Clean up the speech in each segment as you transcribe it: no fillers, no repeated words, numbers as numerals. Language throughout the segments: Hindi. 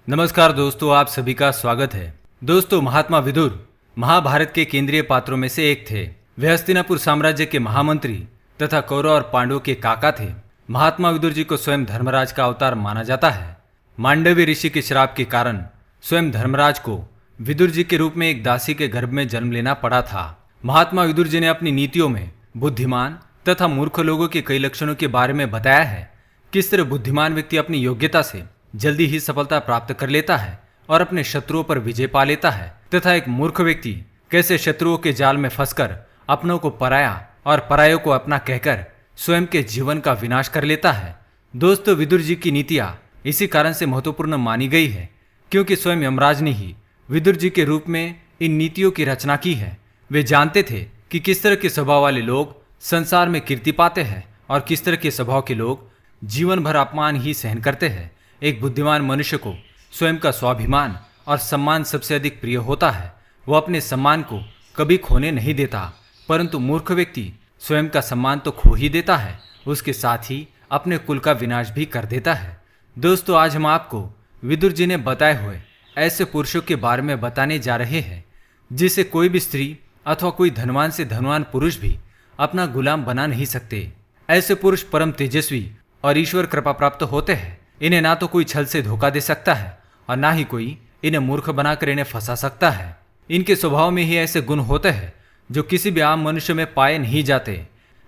नमस्कार दोस्तों, आप सभी का स्वागत है। दोस्तों, महात्मा विदुर महाभारत के केंद्रीय पात्रों में से एक थे। वे हस्तिनापुर साम्राज्य के महामंत्री तथा कौरव और पांडवों के काका थे। महात्मा विदुर जी को स्वयं धर्मराज का अवतार माना जाता है। मांडव्य ऋषि के श्राप के कारण स्वयं धर्मराज को विदुर जी के रूप में एक दासी के गर्भ में जन्म लेना पड़ा था। महात्मा विदुर जी ने अपनी नीतियों में बुद्धिमान तथा मूर्ख लोगों के कई लक्षणों के बारे में बताया है। किस तरह बुद्धिमान व्यक्ति अपनी योग्यता से जल्दी ही सफलता प्राप्त कर लेता है और अपने शत्रुओं पर विजय पा लेता है, तथा एक मूर्ख व्यक्ति कैसे शत्रुओं के जाल में फंसकर अपनों को पराया और परायों को अपना कहकर स्वयं के जीवन का विनाश कर लेता है। दोस्तों, विदुर जी की नीतियां इसी कारण से महत्वपूर्ण मानी गई है क्योंकि स्वयं यमराज ने ही विदुर जी के रूप में इन नीतियों की रचना की है। वे जानते थे कि किस तरह के स्वभाव वाले लोग संसार में कीर्ति पाते हैं और किस तरह के स्वभाव के लोग जीवन भर अपमान ही सहन करते हैं। एक बुद्धिमान मनुष्य को स्वयं का स्वाभिमान और सम्मान सबसे अधिक प्रिय होता है। वह अपने सम्मान को कभी खोने नहीं देता, परंतु मूर्ख व्यक्ति स्वयं का सम्मान तो खो ही देता है, उसके साथ ही अपने कुल का विनाश भी कर देता है। दोस्तों, आज हम आपको विदुर जी ने बताए हुए ऐसे पुरुषों के बारे में बताने जा रहे हैं जिसे कोई भी स्त्री अथवा कोई धनवान से धनवान पुरुष भी अपना गुलाम बना नहीं सकते। ऐसे पुरुष परम तेजस्वी और ईश्वर कृपा प्राप्त होते हैं। इन्हें ना तो कोई छल से धोखा दे सकता है और ना ही कोई इन्हें मूर्ख बनाकर इन्हें फंसा सकता है। इनके स्वभाव में ही ऐसे गुण होते हैं जो किसी भी आम मनुष्य में पाए नहीं जाते।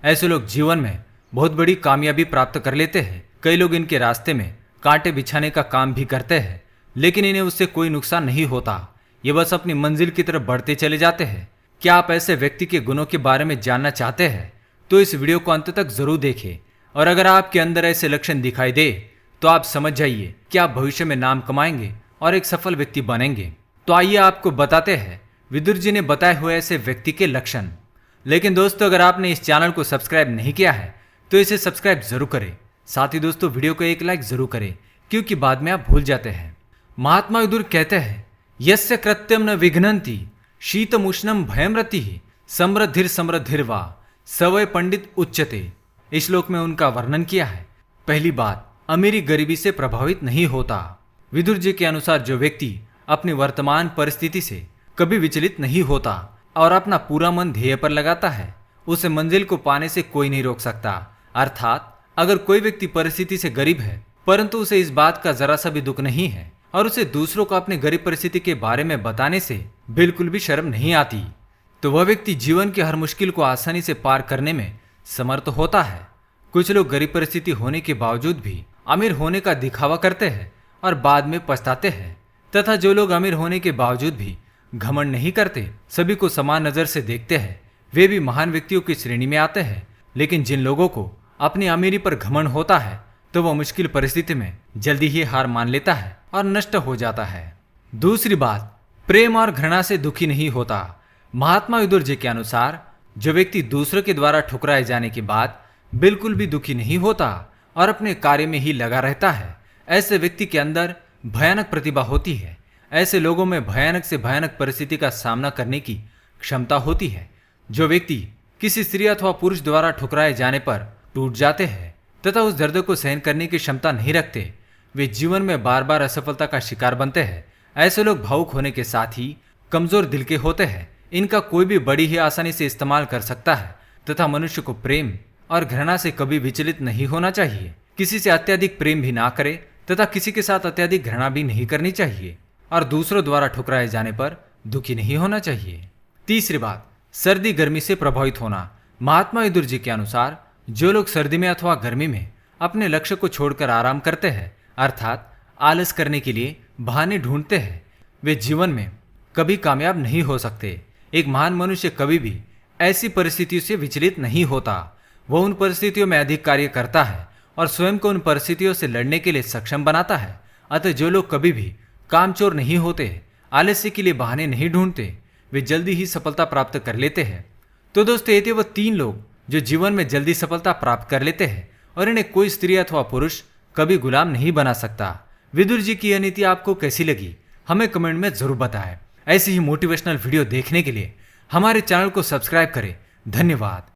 ऐसे लोग जीवन में बहुत बड़ी कामयाबी प्राप्त कर लेते हैं। कई लोग इनके रास्ते में कांटे बिछाने का काम भी करते हैं, लेकिन इन्हें उससे कोई नुकसान नहीं होता। ये बस अपनी मंजिल की तरफ बढ़ते चले जाते हैं। क्या आप ऐसे व्यक्ति के गुणों के बारे में जानना चाहते हैं तो इस वीडियो को अंत तक जरूर देखें। और अगर आपके अंदर ऐसे लक्षण दिखाई दे तो आप समझ जाइए कि आप भविष्य में नाम कमाएंगे और एक सफल व्यक्ति बनेंगे। तो आइए आपको बताते हैं विदुर जी ने बताए हुए ऐसे व्यक्ति के लक्षण। लेकिन दोस्तों, अगर आपने इस चैनल को सब्सक्राइब नहीं किया है तो इसे सब्सक्राइब जरूर करें। साथ ही दोस्तों, वीडियो को एक लाइक जरूर करें क्योंकि बाद में आप भूल जाते हैं। महात्मा विदुर कहते हैं, यस्य कृत्यम न विघ्नन्ति शीतम उष्णम भयम रति समृद्धिर समृद्धिर्वा सवय पंडित उच्यते। इस श्लोक में उनका वर्णन किया है। पहली बात, अमीरी गरीबी से प्रभावित नहीं होता। विदुर जी के अनुसार जो व्यक्ति अपनी वर्तमान परिस्थिति से कभी विचलित नहीं होता और अपना पूरा मन ध्येय पर लगाता है, उसे मंजिल को पाने से कोई नहीं रोक सकता। अर्थात अगर कोई व्यक्ति परिस्थिति से गरीब है परंतु उसे इस बात का जरा सा भी दुख नहीं है और उसे दूसरों को अपनी गरीब परिस्थिति के बारे में बताने से बिल्कुल भी शर्म नहीं आती, तो वह व्यक्ति जीवन की हर मुश्किल को आसानी से पार करने में समर्थ होता है। कुछ लोग गरीब परिस्थिति होने के बावजूद भी अमीर होने का दिखावा करते हैं और बाद में पछताते हैं, तथा जो लोग अमीर होने के बावजूद भी घमंड नहीं करते, सभी को समान नजर से देखते हैं, वे भी महान व्यक्तियों की श्रेणी में आते हैं। लेकिन जिन लोगों को अपनी अमीरी पर घमंड होता है तो वह मुश्किल परिस्थिति में जल्दी ही हार मान लेता है और नष्ट हो जाता है। दूसरी बात, प्रेम और घृणा से दुखी नहीं होता। महात्मा विदुर जी के अनुसार जो व्यक्ति दूसरों के द्वारा ठुकराए जाने के बाद बिल्कुल भी दुखी नहीं होता और अपने कार्य में ही लगा रहता है, ऐसे व्यक्ति के अंदर भयानक प्रतिभा होती है। ऐसे लोगों में भयानक से भयानक परिस्थिति का सामना करने की क्षमता होती है। जो व्यक्ति किसी स्त्री अथवा पुरुष द्वारा ठुकराए जाने पर टूट जाते हैं तथा उस दर्द को सहन करने की क्षमता नहीं रखते, वे जीवन में बार बार असफलता का शिकार बनते हैं। ऐसे लोग भावुक होने के साथ ही कमजोर दिल के होते हैं। इनका कोई भी बड़ी ही आसानी से इस्तेमाल कर सकता है तथा मनुष्य को प्रेम और घृणा से कभी विचलित नहीं होना चाहिए। किसी से अत्यधिक प्रेम भी ना करे तथा किसी के साथ अत्यधिक घृणा भी नहीं करनी चाहिए और दूसरों द्वारा ठुकराए जाने पर दुखी नहीं होना चाहिए। तीसरी बात, सर्दी गर्मी से प्रभावित होना। महात्मा विदुर जी के अनुसार जो लोग सर्दी में अथवा गर्मी में अपने लक्ष्य को छोड़कर आराम करते हैं, अर्थात आलस करने के लिए बहाने ढूंढते हैं, वे जीवन में कभी कामयाब नहीं हो सकते। एक महान मनुष्य कभी भी ऐसी परिस्थितियों से विचलित नहीं होता। वह उन परिस्थितियों में अधिक कार्य करता है और स्वयं को उन परिस्थितियों से लड़ने के लिए सक्षम बनाता है। अतः जो लोग कभी भी कामचोर नहीं होते, आलस्य के लिए बहाने नहीं ढूंढते, वे जल्दी ही सफलता प्राप्त कर लेते हैं। तो दोस्तों, ये थे वो 3 लोग जो जीवन में जल्दी सफलता प्राप्त कर लेते हैं और इन्हें कोई स्त्री अथवा पुरुष कभी गुलाम नहीं बना सकता। विदुर जी की यह नीति आपको कैसी लगी हमें कमेंट में जरूर बताएं। ऐसी ही मोटिवेशनल वीडियो देखने के लिए हमारे चैनल को सब्सक्राइब करें। धन्यवाद।